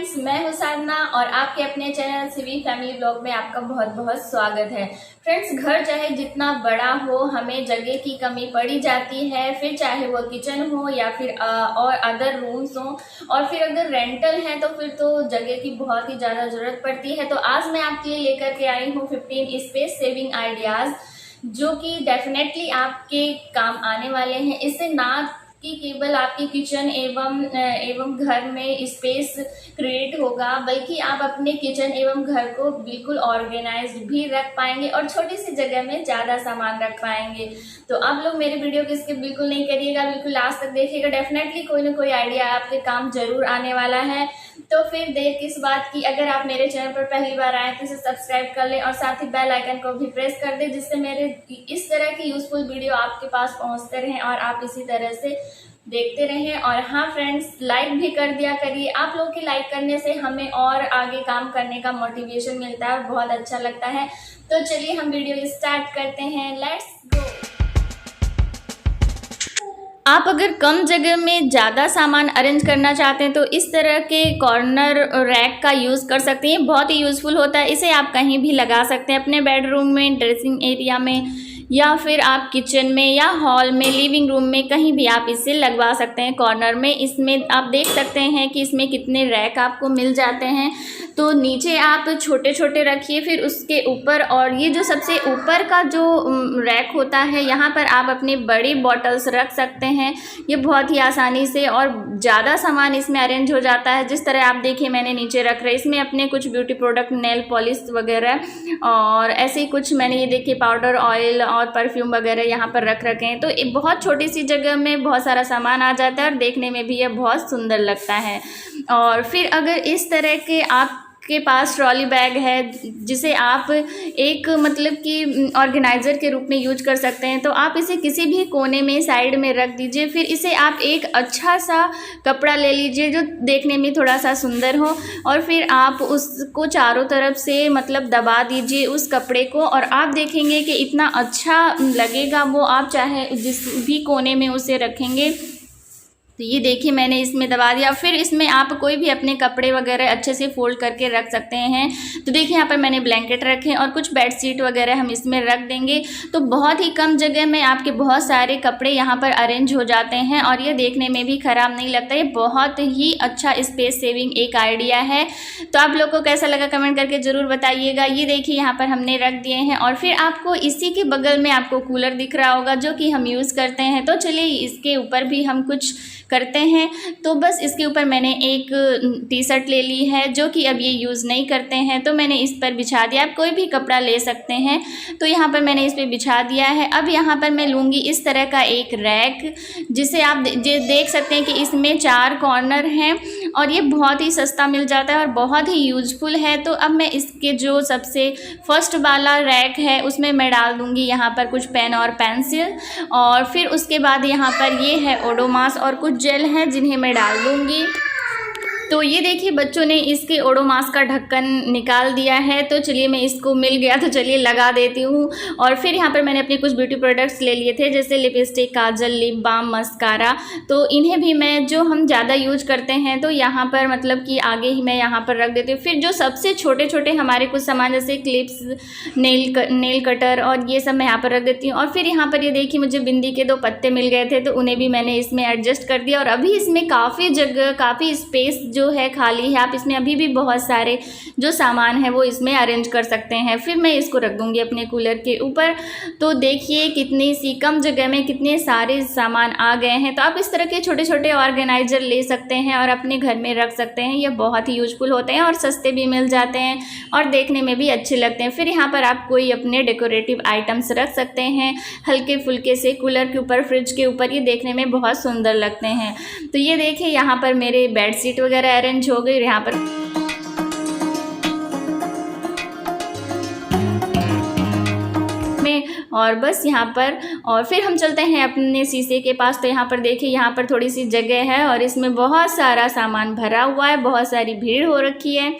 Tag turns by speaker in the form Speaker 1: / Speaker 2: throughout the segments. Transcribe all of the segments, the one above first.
Speaker 1: Friends, मैं हूं साधना और आपके अपने चैनल सिवी फैमिली ब्लॉग में आपका बहुत बहुत स्वागत है। फ्रेंड्स, घर चाहे जितना बड़ा हो, हमें जगह की कमी पड़ी जाती है। फिर चाहे वो किचन हो या फिर और अदर रूम्स हो, और फिर अगर रेंटल है तो फिर तो जगह की बहुत ही ज़्यादा ज़रूरत पड़ती है। तो आज मैं आपके लिए लेकर के आई हूँ 15 स्पेस सेविंग आइडियाज़, जो कि डेफिनेटली आपके काम आने वाले हैं। इससे ना कि केवल आपकी किचन एवं घर में स्पेस क्रिएट होगा, बल्कि आप अपने किचन एवं घर को बिल्कुल ऑर्गेनाइज्ड भी रख पाएंगे और छोटी सी जगह में ज़्यादा सामान रख पाएंगे। तो आप लोग मेरे वीडियो को स्किप बिल्कुल नहीं करिएगा, बिल्कुल लास्ट तक देखिएगा। डेफिनेटली कोई ना कोई आइडिया आपके काम जरूर आने वाला है। तो फिर देर किस बात की, अगर आप मेरे चैनल पर पहली बार आए तो इसे सब्सक्राइब कर लें और साथ ही बेल आइकन को भी प्रेस कर दें, जिससे मेरे इस तरह की यूजफुल वीडियो आपके पास पहुंचते रहें और आप इसी तरह से देखते रहें। और हाँ फ्रेंड्स, लाइक भी कर दिया करिए। आप लोग के लाइक करने से हमें और आगे काम करने का मोटिवेशन मिलता है और बहुत अच्छा लगता है। तो चलिए हम वीडियो स्टार्ट करते हैं, लेट्स गो। आप अगर कम जगह में ज़्यादा सामान अरेंज करना चाहते हैं तो इस तरह के कॉर्नर रैक का यूज़ कर सकते हैं। बहुत ही यूज़फुल होता है। इसे आप कहीं भी लगा सकते हैं, अपने बेडरूम में, ड्रेसिंग एरिया में, या फिर आप किचन में या हॉल में, लिविंग रूम में, कहीं भी आप इसे लगवा सकते हैं कॉर्नर में। इसमें आप देख सकते हैं कि इसमें कितने रैक आपको मिल जाते हैं। तो नीचे आप छोटे छोटे रखिए, फिर उसके ऊपर, और ये जो सबसे ऊपर का जो रैक होता है, यहाँ पर आप अपनी बड़ी बॉटल्स रख सकते हैं। ये बहुत ही आसानी से और ज़्यादा सामान इसमें अरेंज हो जाता है। जिस तरह आप देखिए मैंने नीचे रख रहे, इसमें अपने कुछ ब्यूटी प्रोडक्ट, नेल पॉलिश वगैरह, और ऐसे ही कुछ मैंने ये देखिए पाउडर, ऑयल और परफ्यूम वगैरह यहाँ पर रख रखे हैं। तो एक बहुत छोटी सी जगह में बहुत सारा सामान आ जाता है और देखने में भी यह बहुत सुंदर लगता है। और फिर अगर इस तरह के आपके पास ट्रॉली बैग है, जिसे आप एक मतलब कि ऑर्गेनाइज़र के रूप में यूज कर सकते हैं, तो आप इसे किसी भी कोने में साइड में रख दीजिए। फिर इसे आप एक अच्छा सा कपड़ा ले लीजिए जो देखने में थोड़ा सा सुंदर हो, और फिर आप उसको चारों तरफ से मतलब दबा दीजिए उस कपड़े को, और आप देखेंगे कि इतना अच्छा लगेगा वो। आप चाहे जिस भी कोने में उसे रखेंगे। तो ये देखिए मैंने इसमें दबा दिया। फिर इसमें आप कोई भी अपने कपड़े वगैरह अच्छे से फोल्ड करके रख सकते हैं। तो देखिए यहाँ पर मैंने ब्लैंकेट रखे और कुछ बेडशीट वगैरह हम इसमें रख देंगे। तो बहुत ही कम जगह में आपके बहुत सारे कपड़े यहाँ पर अरेंज हो जाते हैं और ये देखने में भी ख़राब नहीं लगता। ये बहुत ही अच्छा स्पेस सेविंग एक आइडिया है। तो आप लोग को कैसा लगा कमेंट करके ज़रूर बताइएगा। ये देखिए यहाँ पर हमने रख दिए हैं, और फिर आपको इसी के बगल में आपको कूलर दिख रहा होगा जो कि हम यूज़ करते हैं। तो चलिए इसके ऊपर भी हम कुछ करते हैं। तो बस इसके ऊपर मैंने एक टी शर्ट ले ली है जो कि अब ये यूज़ नहीं करते हैं, तो मैंने इस पर बिछा दिया। आप कोई भी कपड़ा ले सकते हैं। तो यहाँ पर मैंने इस पर बिछा दिया है। अब यहाँ पर मैं लूँगी इस तरह का एक रैक, जिसे आप देख सकते हैं कि इसमें 4 कॉर्नर हैं और ये बहुत ही सस्ता मिल जाता है और बहुत ही यूजफुल है। तो अब मैं इसके जो सबसे फर्स्ट वाला रैक है उसमें मैं डाल दूँगी यहाँ पर कुछ पेन और पेंसिल, और फिर उसके बाद यहाँ पर ये है ओडोमॉस और कुछ जेल हैं जिन्हें मैं डाल दूँगी। तो ये देखिए बच्चों ने इसके ओडोमॉस का ढक्कन निकाल दिया है। तो चलिए मैं इसको मिल गया तो चलिए लगा देती हूँ। और फिर यहाँ पर मैंने अपने कुछ ब्यूटी प्रोडक्ट्स ले लिए थे, जैसे लिपस्टिक, काजल, लिप बाम, मस्कारा। तो इन्हें भी मैं जो हम ज़्यादा यूज करते हैं तो यहाँ पर मतलब कि आगे ही मैं यहाँ पर रख देती हूँ। फिर जो सबसे छोटे छोटे हमारे कुछ सामान जैसे क्लिप्स, नेल कटर और ये सब मैं यहाँ पर रख देती हूँ। और फिर यहाँ पर ये देखिए मुझे बिंदी के 2 पत्ते मिल गए थे, तो उन्हें भी मैंने इसमें एडजस्ट कर दिया। और अभी इसमें काफ़ी जगह, काफ़ी स्पेस जो है खाली है। आप इसमें अभी भी बहुत सारे जो सामान है वो इसमें अरेंज कर सकते हैं। फिर मैं इसको रख दूंगी अपने कूलर के ऊपर। तो देखिए कितनी सी कम जगह में कितने सारे सामान आ गए हैं। तो आप इस तरह के छोटे छोटे ऑर्गेनाइजर ले सकते हैं और अपने घर में रख सकते हैं। ये बहुत ही यूजफुल होते हैं और सस्ते भी मिल जाते हैं और देखने में भी अच्छे लगते हैं। फिर यहाँ पर आप कोई अपने डेकोरेटिव आइटम्स रख सकते हैं हल्के फुल्के से, कूलर के ऊपर, फ्रिज के ऊपर। ये देखने में बहुत सुंदर लगते हैं। तो ये देखिए यहाँ पर मेरे बेडशीट वगैरह अरेंज हो गई। यहाँ पर और बस यहाँ पर, और फिर हम चलते हैं अपने शीशे के पास। तो यहाँ पर देखिए यहाँ पर थोड़ी सी जगह है और इसमें बहुत सारा सामान भरा हुआ है, बहुत सारी भीड़ हो रखी है।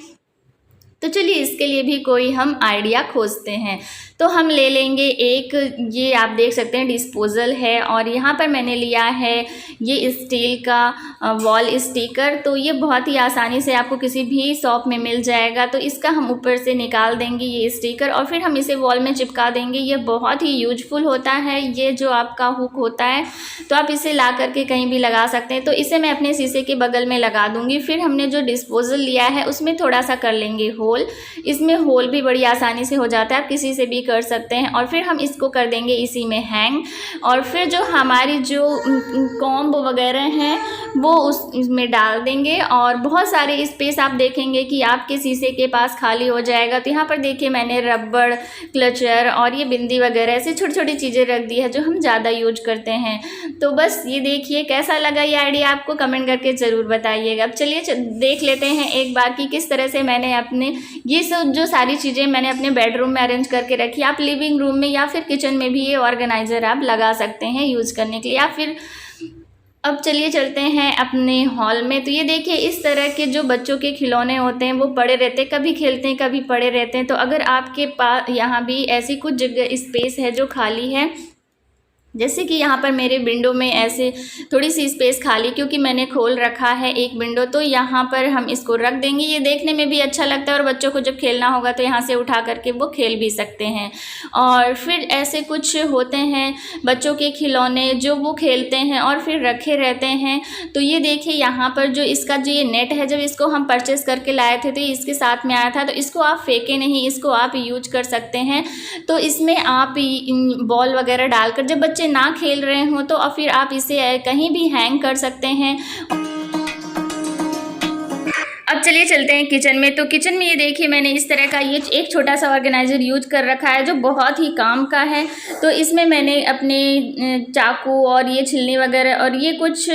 Speaker 1: तो चलिए इसके लिए भी कोई हम आइडिया खोजते हैं। तो हम ले लेंगे एक, ये आप देख सकते हैं डिस्पोज़ल है, और यहाँ पर मैंने लिया है ये स्टील का वॉल स्टिकर। तो ये बहुत ही आसानी से आपको किसी भी शॉप में मिल जाएगा। तो इसका हम ऊपर से निकाल देंगे ये स्टिकर और फिर हम इसे वॉल में चिपका देंगे। ये बहुत ही यूजफुल होता है, ये जो आपका हुक होता है, तो आप इसे ला करके कहीं भी लगा सकते हैं। तो इसे मैं अपने शीशे के बगल में लगा दूँगी। फिर हमने जो डिस्पोज़ल लिया है उसमें थोड़ा सा कर लेंगे होल। इसमें होल भी बड़ी आसानी से हो जाता है, आप किसी से भी कर सकते हैं। और फिर हम इसको कर देंगे इसी में हैंग। और फिर जो हमारी जो कॉम्ब वगैरह हैं वो इसमें डाल देंगे। और बहुत सारे स्पेस आप देखेंगे कि आपके शीशे के पास खाली हो जाएगा। तो यहाँ पर देखिए मैंने रबड़, क्लचर और ये बिंदी वगैरह ऐसी छोटी छोटी चीज़ें रख दी है जो हम ज़्यादा यूज करते हैं। तो बस ये देखिए, कैसा लगा ये आइडिया आपको कमेंट करके ज़रूर बताइएगा। अब चलिए देख लेते हैं एक बार कि किस तरह से मैंने अपने ये सब जो सारी चीज़ें मैंने अपने बेडरूम में अरेंज करके रखी। आप लिविंग रूम में या फिर किचन में भी ये ऑर्गेनाइज़र आप लगा सकते हैं यूज़ करने के लिए। या फिर अब चलिए चलते हैं अपने हॉल में। तो ये देखिए इस तरह के जो बच्चों के खिलौने होते हैं वो पड़े रहते हैं, कभी खेलते हैं कभी पड़े रहते हैं। तो अगर आपके पास यहाँ भी ऐसी कुछ जगह स्पेस है जो खाली है, जैसे कि यहाँ पर मेरे विंडो में ऐसे थोड़ी सी स्पेस खाली, क्योंकि मैंने खोल रखा है एक विंडो, तो यहाँ पर हम इसको रख देंगे। ये देखने में भी अच्छा लगता है और बच्चों को जब खेलना होगा तो यहाँ से उठा करके वो खेल भी सकते हैं। और फिर ऐसे कुछ होते हैं बच्चों के खिलौने जो वो खेलते हैं और फिर रखे रहते हैं। तो ये देखिए यहाँ पर जो इसका जो ये नेट है, जब इसको हम परचेस करके लाए थे तो ये इसके साथ में आया था। तो इसको आप फेंके नहीं, इसको आप यूज कर सकते हैं। तो इसमें आप बॉल वगैरह डालकर जब बच्चे ना खेल रहे हो तो फिर आप इसे कहीं भी हैंग कर सकते हैं। अब चलिए चलते हैं किचन में। तो किचन में ये देखिए मैंने इस तरह का ये एक छोटा सा ऑर्गेनाइजर यूज कर रखा है जो बहुत ही काम का है। तो इसमें मैंने अपने चाकू और ये छिलनी वगैरह और ये कुछ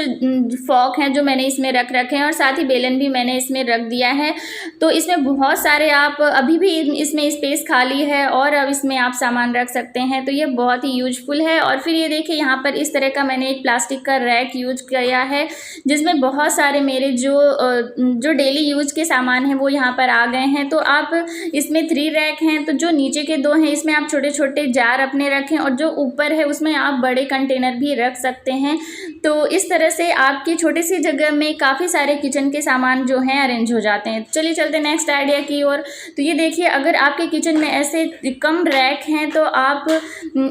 Speaker 1: फॉक हैं जो मैंने इसमें रख रखे हैं, और साथ ही बेलन भी मैंने इसमें रख दिया है। तो इसमें बहुत सारे आप अभी भी इसमें स्पेस खाली है और अब इसमें आप सामान रख सकते हैं। तो ये बहुत ही यूजफुल है। और फिर ये देखिए यहाँ पर इस तरह का मैंने एक प्लास्टिक का रैक यूज किया है जिसमें बहुत सारे मेरे जो डेली यूज के सामान हैं वो यहाँ पर आ गए हैं। तो आप इसमें 3 रैक हैं, तो जो नीचे के 2 हैं इसमें आप छोटे छोटे जार अपने रखें और जो ऊपर है उसमें आप बड़े कंटेनर भी रख सकते हैं। तो इस तरह से आपकी छोटी सी जगह में काफ़ी सारे किचन के सामान जो हैं अरेंज हो जाते हैं। चलिए चलते नेक्स्ट आइडिया की ओर। तो ये देखिए अगर आपके किचन में ऐसे कम रैक हैं तो आप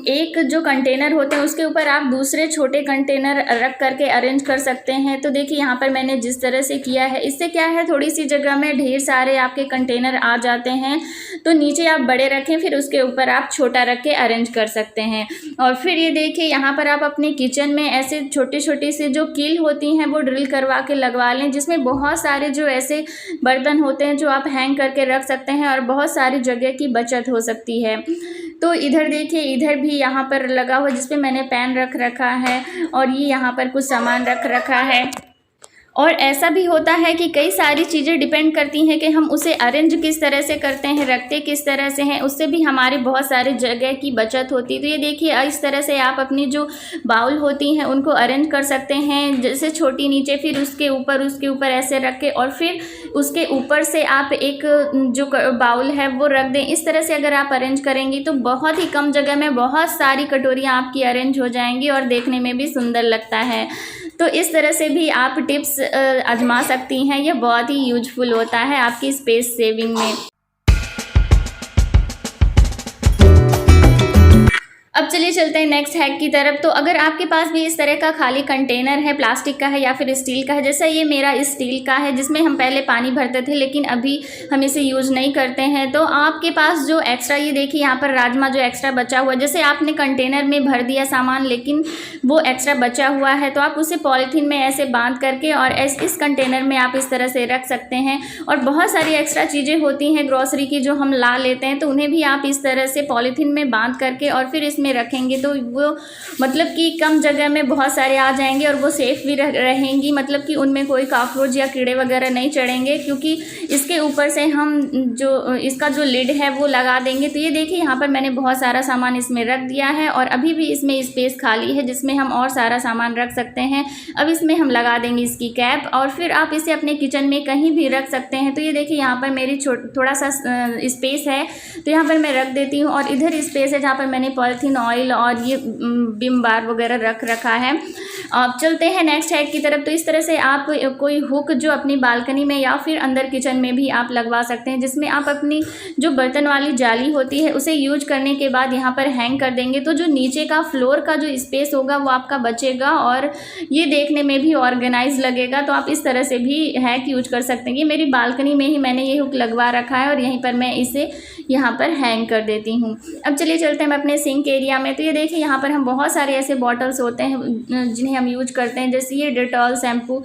Speaker 1: एक जो कंटेनर होते हैं उसके ऊपर आप दूसरे छोटे कंटेनर रख करके अरेंज कर सकते हैं। तो देखिए यहाँ पर मैंने जिस तरह से किया है, इससे क्या है थोड़ी सी जगह में ढेर सारे आपके कंटेनर आ जाते हैं। तो नीचे आप बड़े रखें, फिर उसके ऊपर आप छोटा रख के अरेंज कर सकते हैं। और फिर ये देखिए यहाँ पर आप अपने किचन में ऐसे छोटी छोटी सी जो कील होती हैं वो ड्रिल करवा के लगवा लें, जिसमें बहुत सारे जो ऐसे बर्तन होते हैं जो आप हैंग करके रख सकते हैं और बहुत सारी जगह की बचत हो सकती है। तो इधर देखिए, इधर भी यहाँ पर लगा हुआ जिस पे मैंने पैन रख रखा है और ये यहाँ पर कुछ सामान रख रखा है। और ऐसा भी होता है कि कई सारी चीज़ें डिपेंड करती हैं कि हम उसे अरेंज किस तरह से करते हैं, रखते किस तरह से हैं, उससे भी हमारी बहुत सारे जगह की बचत होती है। तो ये देखिए इस तरह से आप अपनी जो बाउल होती हैं उनको अरेंज कर सकते हैं, जैसे छोटी नीचे, फिर उसके ऊपर ऐसे रख के और फिर उसके ऊपर से आप एक जो बाउल है वो रख दें। इस तरह से अगर आप अरेंज करेंगी तो बहुत ही कम जगह में बहुत सारी कटोरियाँ आपकी अरेंज हो जाएंगी और देखने में भी सुंदर लगता है। तो इस तरह से भी आप टिप्स आजमा सकती हैं, ये बहुत ही यूजफुल होता है आपकी स्पेस सेविंग में। अब चलिए चलते हैं नेक्स्ट हैक की तरफ। तो अगर आपके पास भी इस तरह का खाली कंटेनर है, प्लास्टिक का है या फिर स्टील का है, जैसा ये मेरा स्टील का है जिसमें हम पहले पानी भरते थे लेकिन अभी हम इसे यूज़ नहीं करते हैं। तो आपके पास जो एक्स्ट्रा, ये देखिए यहाँ पर राजमा जो एक्स्ट्रा बचा हुआ, जैसे आपने कंटेनर में भर दिया सामान लेकिन वो एक्स्ट्रा बचा हुआ है तो आप उसे पॉलीथीन में ऐसे बांध करके और इस कंटेनर में आप इस तरह से रख सकते हैं। और बहुत सारी एक्स्ट्रा चीज़ें होती हैं ग्रॉसरी की जो हम ला लेते हैं, तो उन्हें भी आप इस तरह से पॉलीथीन में बांध करके और फिर इसमें में रखेंगे तो वो मतलब कि कम जगह में बहुत सारे आ जाएंगे और वो सेफ़ भी रहेंगी, मतलब कि उनमें कोई कॉकरोच या कीड़े वगैरह नहीं चढ़ेंगे, क्योंकि इसके ऊपर से हम जो इसका जो लिड है वो लगा देंगे। तो ये देखिए यहाँ पर मैंने बहुत सारा सामान इसमें रख दिया है और अभी भी इसमें स्पेस खाली है जिसमें हम और सारा सामान रख सकते हैं। अब इसमें हम लगा देंगे इसकी कैप और फिर आप इसे अपने किचन में कहीं भी रख सकते हैं। तो ये देखिए यहाँ पर मेरी थोड़ा सा स्पेस है तो यहाँ पर मैं रख देती हूँ और इधर स्पेस है जहाँ पर मैंने पॉलीथीन ऑयल और ये विम बार वगैरह रख रखा है। अब चलते हैं नेक्स्ट हैक की तरफ। तो इस तरह से आप कोई हुक जो अपनी बालकनी में या फिर अंदर किचन में भी आप लगवा सकते हैं, जिसमें आप अपनी जो बर्तन वाली जाली होती है उसे यूज करने के बाद यहाँ पर हैंग कर देंगे। तो जो नीचे का फ्लोर का जो स्पेस होगा वो आपका बचेगा और ये देखने में भी ऑर्गेनाइज लगेगा। तो आप इस तरह से भी हैक यूज कर सकते हैं। ये मेरी बालकनी में ही मैंने ये हुक लगवा रखा है और यहीं पर मैं इसे यहाँ पर हैंग कर देती हूँ। अब चलिए चलते हैं अपने सिंक एरिया में। तो ये देखिए यहाँ पर हम बहुत सारे ऐसे बॉटल्स होते हैं जिन्हें हम यूज करते हैं, जैसे ये डेटॉल शैम्पू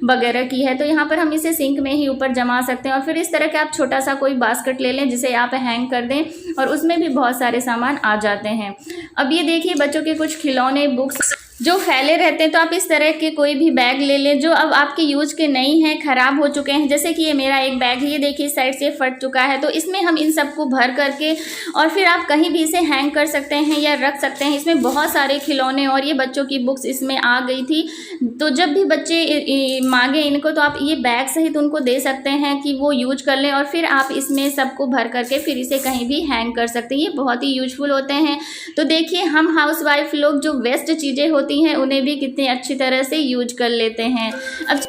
Speaker 1: वगैरह की है। तो यहाँ पर हम इसे सिंक में ही ऊपर जमा सकते हैं और फिर इस तरह के आप छोटा सा कोई बास्केट ले लें जिसे आप हैंग कर दें और उसमें भी बहुत सारे सामान आ जाते हैं। अब ये देखिए बच्चों के कुछ खिलौने, बुक्स जो फैले रहते हैं, तो आप इस तरह के कोई भी बैग ले लें जो अब आपके यूज के नहीं हैं, ख़राब हो चुके हैं। जैसे कि ये मेरा एक बैग है, ये देखिए इस साइड से फट चुका है, तो इसमें हम इन सबको भर करके और फिर आप कहीं भी इसे हैंग कर सकते हैं या रख सकते हैं। इसमें बहुत सारे खिलौने और ये बच्चों की बुक्स इसमें आ गई थी, तो जब भी बच्चे मांगे इनको तो आप ये बैग सहित उनको दे सकते हैं कि वो यूज कर लें और फिर आप इसमें सबको भर करके फिर इसे कहीं भी हैंग कर सकते हैं। ये बहुत ही यूजफुल होते हैं। तो देखिए हम हाउसवाइफ लोग जो वेस्ट चीज़ें होती हैं उन्हें भी कितनी अच्छी तरह से यूज कर लेते हैं। अब